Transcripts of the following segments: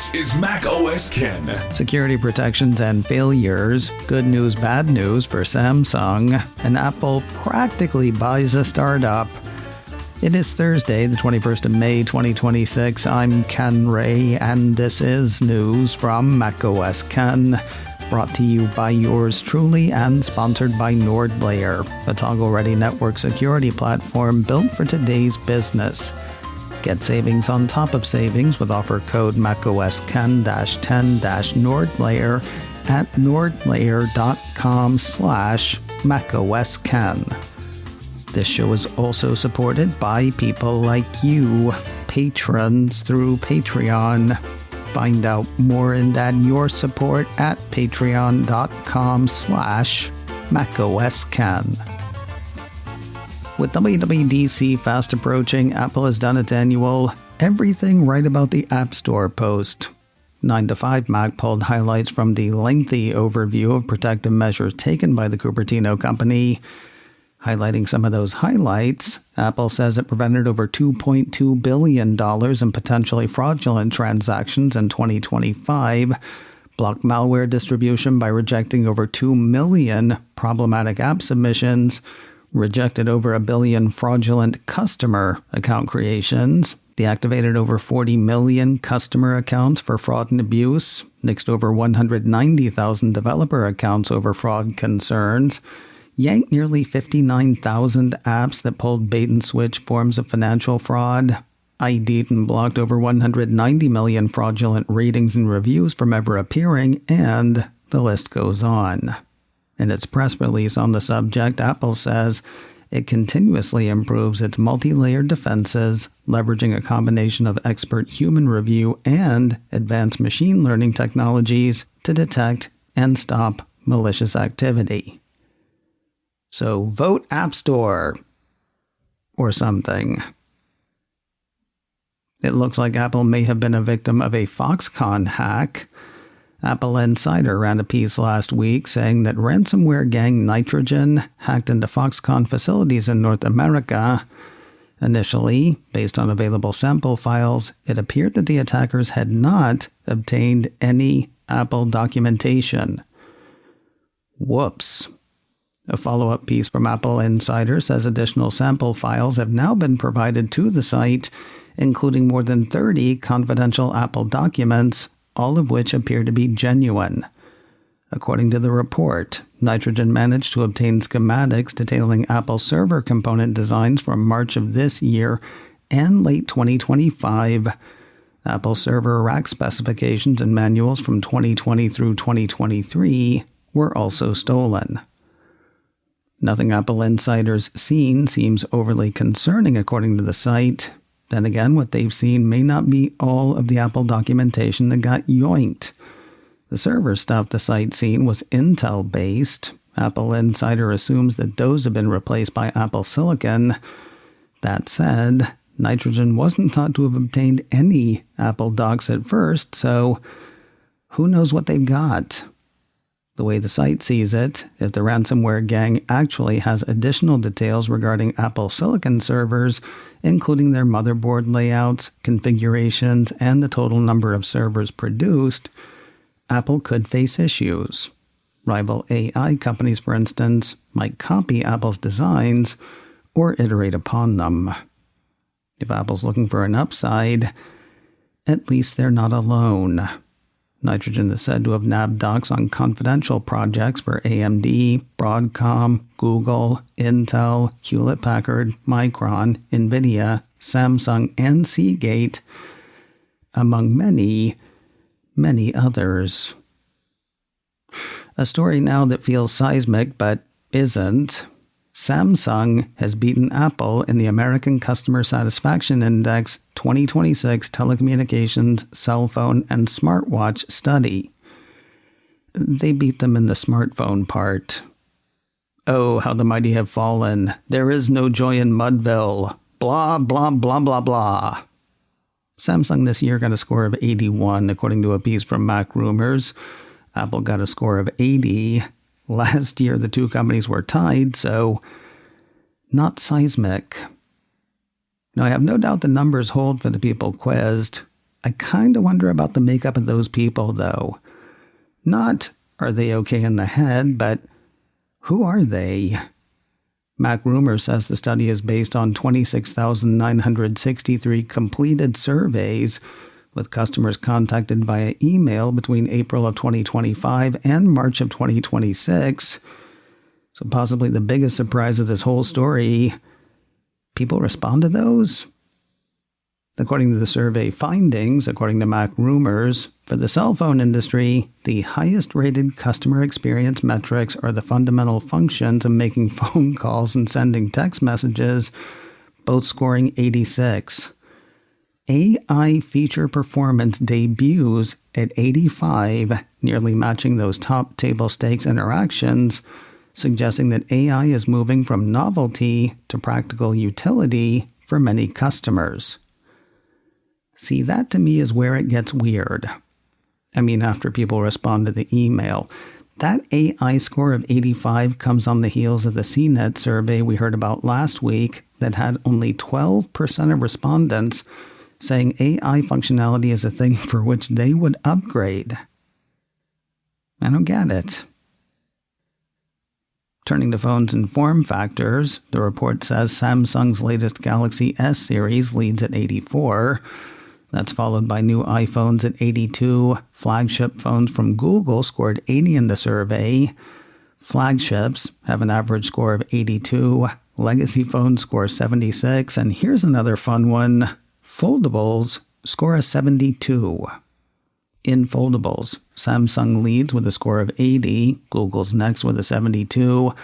This is Mac OS Ken. Security protections and failures, good news, bad news for Samsung, and Apple practically buys a startup. It is Thursday, the 21st of May, 2026. I'm Ken Ray, and this is news from Mac OS Ken, brought to you by yours truly and sponsored by NordLayer, a toggle-ready network security platform built for today's business. Get savings on top of savings with offer code macOSKen-10-NordLayer at nordlayer.com/macOSKen. This show is also supported by people like you, patrons through Patreon. Find out more and add your support at patreon.com/macOSKen. With WWDC fast approaching, Apple has done its annual Everything Right About the App Store post. 9 to 5 Mac pulled highlights from the lengthy overview of protective measures taken by the Cupertino company. Highlighting some of those highlights, Apple says it prevented over $2.2 billion in potentially fraudulent transactions in 2025, blocked malware distribution by rejecting over 2 million problematic app submissions, rejected over 1 billion fraudulent customer account creations, deactivated over 40 million customer accounts for fraud and abuse, nixed over 190,000 developer accounts over fraud concerns, yanked nearly 59,000 apps that pulled bait-and-switch forms of financial fraud, ID'd and blocked over 190 million fraudulent ratings and reviews from ever appearing, and the list goes on. In its press release on the subject, Apple says it continuously improves its multi-layered defenses, leveraging a combination of expert human review and advanced machine learning technologies to detect and stop malicious activity. So vote App Store or something. It looks like Apple may have been a victim of a Foxconn hack. Apple Insider ran a piece last week saying that ransomware gang Nitrogen hacked into Foxconn facilities in North America. Initially, based on available sample files, it appeared that the attackers had not obtained any Apple documentation. Whoops. A follow-up piece from Apple Insider says additional sample files have now been provided to the site, including more than 30 confidential Apple documents, all of which appear to be genuine. According to the report, Nitrogen managed to obtain schematics detailing Apple server component designs from March of this year and late 2025. Apple server rack specifications and manuals from 2020 through 2023 were also stolen. Nothing Apple Insider's seen seems overly concerning, according to the site. Then again, what they've seen may not be all of the Apple documentation that got yoinked. The server stuff the site seen was Intel-based. Apple Insider assumes that those have been replaced by Apple Silicon. That said, Nitrogen wasn't thought to have obtained any Apple docs at first, so who knows what they've got? The way the site sees it, if the ransomware gang actually has additional details regarding Apple Silicon servers, including their motherboard layouts, configurations, and the total number of servers produced, Apple could face issues. Rival AI companies, for instance, might copy Apple's designs or iterate upon them. If Apple's looking for an upside, at least they're not alone. Nitrogen is said to have nabbed docs on confidential projects for AMD, Broadcom, Google, Intel, Hewlett-Packard, Micron, NVIDIA, Samsung, and Seagate, among many, many others. A story now that feels seismic but isn't. Samsung has beaten Apple in the American Customer Satisfaction Index 2026 Telecommunications, Cell Phone, and Smartwatch study. They beat them in the smartphone part. Oh, how the mighty have fallen. There is no joy in Mudville. Blah, blah, blah, blah, blah. Samsung this year got a score of 81, according to a piece from Mac Rumors. Apple got a score of 80. Last year, the two companies were tied, so not seismic. Now, I have no doubt the numbers hold for the people quizzed. I kind of wonder about the makeup of those people, though. Not, are they okay in the head, but who are they? MacRumors says the study is based on 26,963 completed surveys with customers contacted via email between April of 2025 and March of 2026. So possibly the biggest surprise of this whole story, people respond to those? According to the survey findings, according to MacRumors, for the cell phone industry, the highest rated customer experience metrics are the fundamental functions of making phone calls and sending text messages, both scoring 86. AI feature performance debuts at 85, nearly matching those top table stakes interactions, suggesting that AI is moving from novelty to practical utility for many customers. See, that to me is where it gets weird. I mean, after people respond to the email, that AI score of 85 comes on the heels of the CNET survey we heard about last week that had only 12% of respondents saying AI functionality is a thing for which they would upgrade. I don't get it. Turning to phones and form factors, the report says Samsung's latest Galaxy S series leads at 84. That's followed by new iPhones at 82. Flagship phones from Google scored 80 in the survey. Flagships have an average score of 82. Legacy phones score 76. And here's another fun one. Foldables score a 72. In foldables, Samsung leads with a score of 80. Google's next with a 72.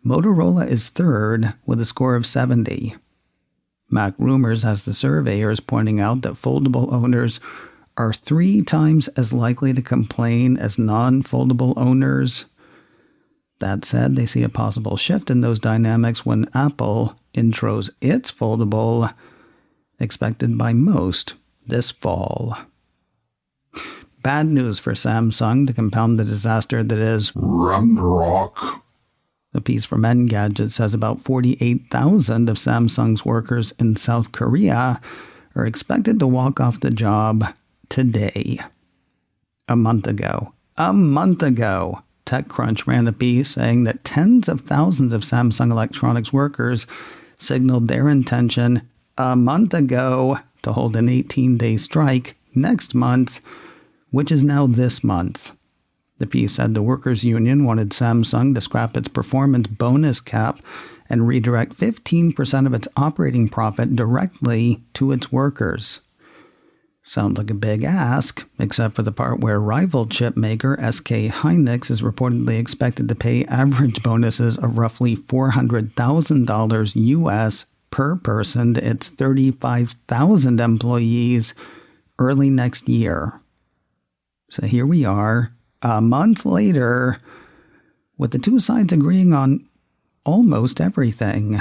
Motorola is third with a score of 70. MacRumors has the surveyors pointing out that foldable owners are 3 times as likely to complain as non-foldable owners. That said, they see a possible shift in those dynamics when Apple intros its foldable, expected by most this fall. Bad news for Samsung to compound the disaster that is Ragnarok. The piece from Engadget says about 48,000 of Samsung's workers in South Korea are expected to walk off the job today. A month ago, TechCrunch ran a piece saying that tens of thousands of Samsung Electronics workers signaled their intention a month ago to hold an 18-day strike next month, which is now this month. The piece said the workers' union wanted Samsung to scrap its performance bonus cap and redirect 15% of its operating profit directly to its workers. Sounds like a big ask, except for the part where rival chip maker SK Hynix is reportedly expected to pay average bonuses of roughly $400,000 US per person to its 35,000 employees early next year. So here we are, a month later, with the two sides agreeing on almost everything.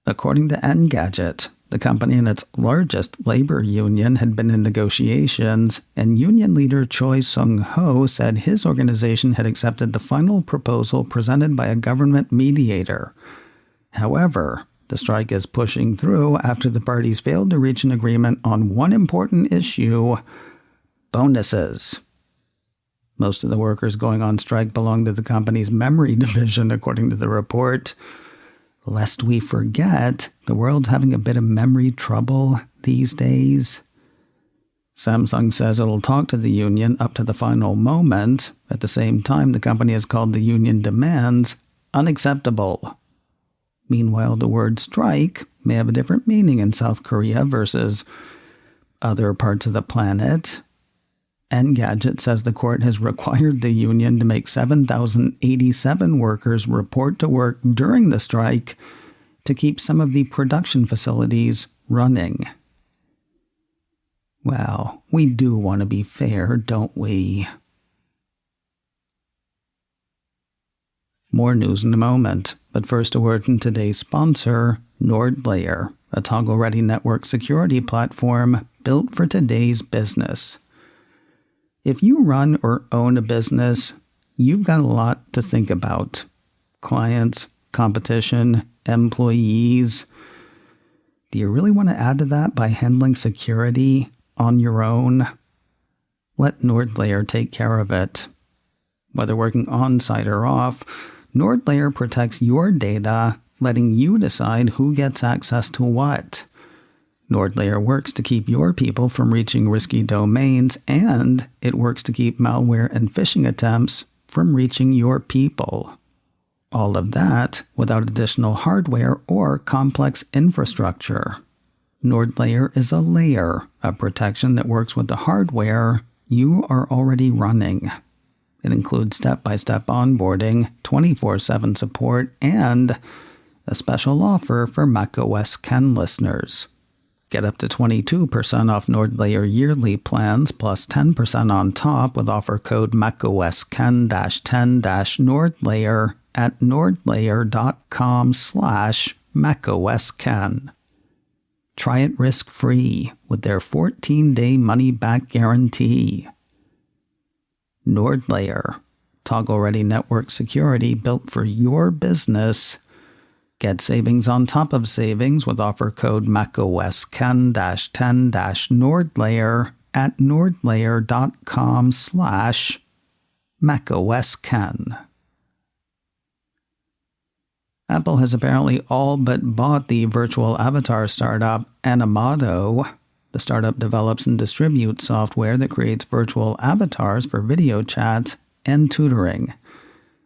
According to Engadget, the company and its largest labor union had been in negotiations, and union leader Choi Sung-ho said his organization had accepted the final proposal presented by a government mediator. However, the strike is pushing through after the parties failed to reach an agreement on one important issue: bonuses. Most of the workers going on strike belong to the company's memory division, according to the report. Lest we forget, the world's having a bit of memory trouble these days. Samsung says it'll talk to the union up to the final moment. At the same time, the company has called the union demands unacceptable. Meanwhile, the word strike may have a different meaning in South Korea versus other parts of the planet. Engadget says the court has required the union to make 7,087 workers report to work during the strike to keep some of the production facilities running. Well, we do want to be fair, don't we? More news in a moment, but first a word from today's sponsor, NordLayer, a toggle-ready network security platform built for today's business. If you run or own a business, you've got a lot to think about. Clients, competition, employees. Do you really want to add to that by handling security on your own? Let NordLayer take care of it. Whether working on-site or off, NordLayer protects your data, letting you decide who gets access to what. NordLayer works to keep your people from reaching risky domains, and it works to keep malware and phishing attempts from reaching your people. All of that without additional hardware or complex infrastructure. NordLayer is a layer of protection that works with the hardware you are already running. It includes step-by-step onboarding, 24/7 support, and a special offer for macOS Ken listeners. Get up to 22% off NordLayer yearly plans plus 10% on top with offer code macOSken-10-NordLayer at nordlayer.com/macOSken. Try it risk-free with their 14-day money-back guarantee. NordLayer, toggle-ready network security built for your business. Get savings on top of savings with offer code macOSken-10-NordLayer at nordlayer.com/macOSken. Apple has apparently all but bought the virtual avatar startup Animato. The startup develops and distributes software that creates virtual avatars for video chats and tutoring.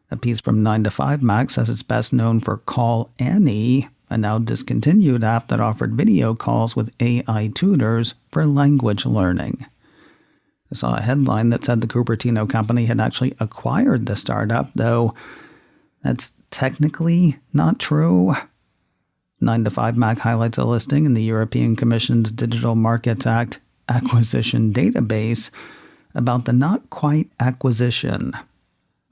A piece from 9to5Mac says it's best known for Call Annie, a now discontinued app that offered video calls with AI tutors for language learning. I saw a headline that said the Cupertino company had actually acquired the startup, though that's technically not true. 9to5Mac highlights a listing in the European Commission's Digital Markets Act acquisition database about the not-quite acquisition.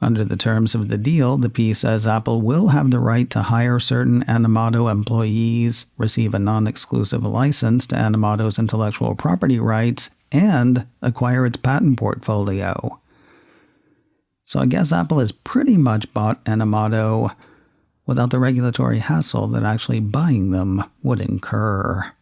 Under the terms of the deal, the piece says Apple will have the right to hire certain Animato employees, receive a non-exclusive license to Animato's intellectual property rights, and acquire its patent portfolio. So I guess Apple has pretty much bought Animato without the regulatory hassle that actually buying them would incur.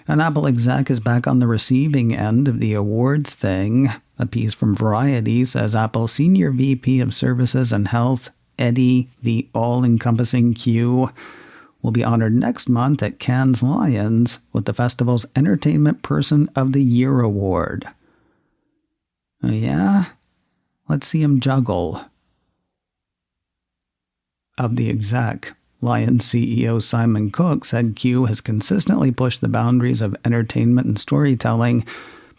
An Apple exec is back on the receiving end of the awards thing. A piece from Variety says Apple's Senior VP of Services and Health, Eddy, the all-encompassing Q, will be honored next month at Cannes Lions with the festival's Entertainment Person of the Year award. Oh yeah? Let's see him juggle. Of the exec, Lions CEO Simon Cook said Q has consistently pushed the boundaries of entertainment and storytelling,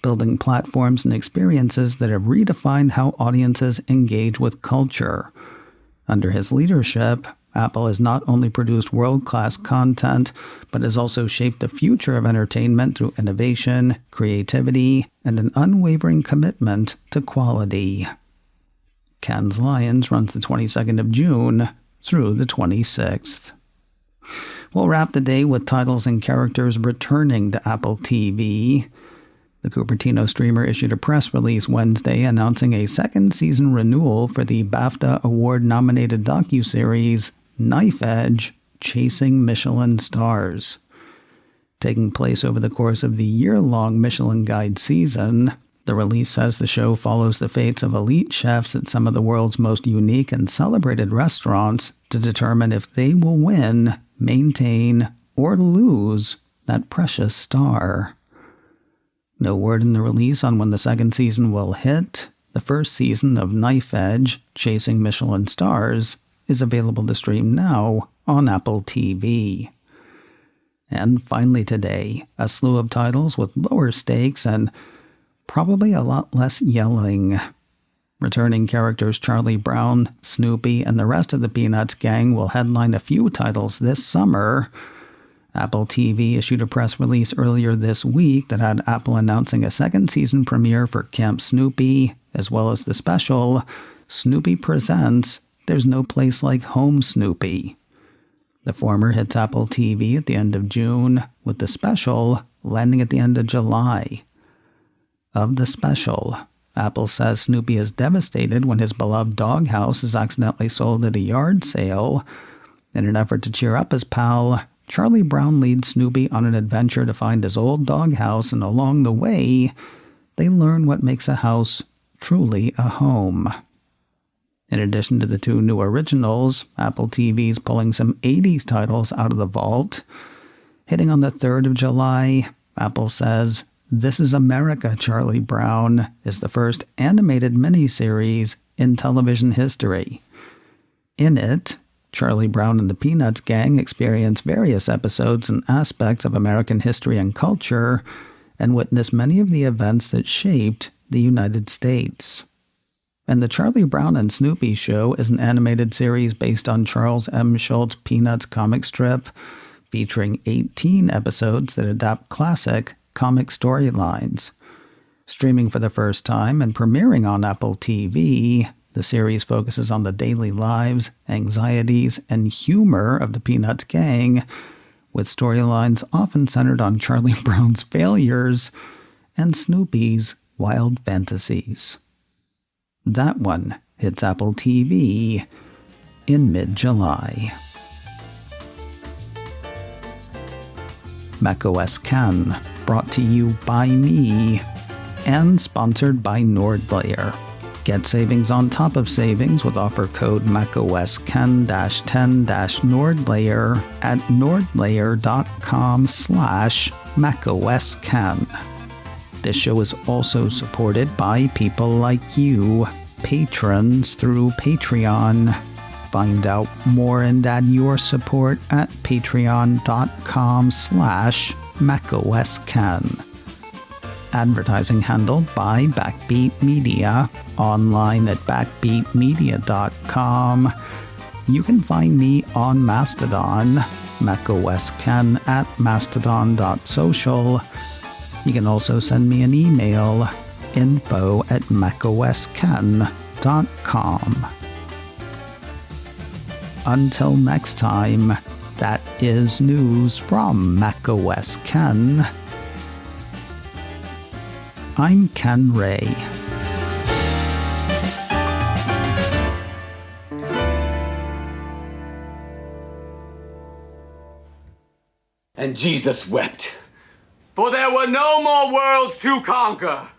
building platforms and experiences that have redefined how audiences engage with culture. Under his leadership, Apple has not only produced world-class content, but has also shaped the future of entertainment through innovation, creativity, and an unwavering commitment to quality. Cannes Lions runs the 22nd of June through the 26th. We'll wrap the day with titles and characters returning to Apple TV. The Cupertino streamer issued a press release Wednesday announcing a second season renewal for the BAFTA Award-nominated docuseries Knife Edge: Chasing Michelin Stars. Taking place over the course of the year-long Michelin Guide season, the release says the show follows the fates of elite chefs at some of the world's most unique and celebrated restaurants to determine if they will win, maintain, or lose that precious star. No word in the release on when the second season will hit. The first season of Knife Edge: Chasing Michelin Stars is available to stream now on Apple TV. And finally today, a slew of titles with lower stakes and probably a lot less yelling. Returning characters Charlie Brown, Snoopy, and the rest of the Peanuts gang will headline a few titles this summer. Apple TV issued a press release earlier this week that had Apple announcing a second season premiere for Camp Snoopy, as well as the special Snoopy Presents There's No Place Like Home Snoopy. The former hits Apple TV at the end of June, with the special landing at the end of July. Of the special, Apple says Snoopy is devastated when his beloved doghouse is accidentally sold at a yard sale. In an effort to cheer up his pal, Charlie Brown leads Snoopy on an adventure to find his old doghouse, and along the way, they learn what makes a house truly a home. In addition to the two new originals, Apple TV's pulling some 80s titles out of the vault. Hitting on the 3rd of July, Apple says, This Is America, Charlie Brown is the first animated miniseries in television history. In it, Charlie Brown and the Peanuts gang experience various episodes and aspects of American history and culture and witness many of the events that shaped the United States. And the Charlie Brown and Snoopy Show is an animated series based on Charles M. Schulz Peanuts comic strip, featuring 18 episodes that adapt classic comic storylines. Streaming for the first time and premiering on Apple TV, the series focuses on the daily lives, anxieties, and humor of the Peanuts gang, with storylines often centered on Charlie Brown's failures and Snoopy's wild fantasies. That one hits Apple TV in mid-July. macOS Can, brought to you by me, and sponsored by NordLayer. Get savings on top of savings with offer code macOSCan-10-NordLayer at nordlayer.com/macOSCan. This show is also supported by people like you, patrons through Patreon. Find out more and add your support at patreon.com/macOSCan. Advertising handled by Backbeat Media, online at backbeatmedia.com. You can find me on Mastodon, macOSCan at mastodon.social. You can also send me an email, info@macOSCan.com. Until next time, that is news from macOS Ken. I'm Ken Ray. And Jesus wept, for there were no more worlds to conquer.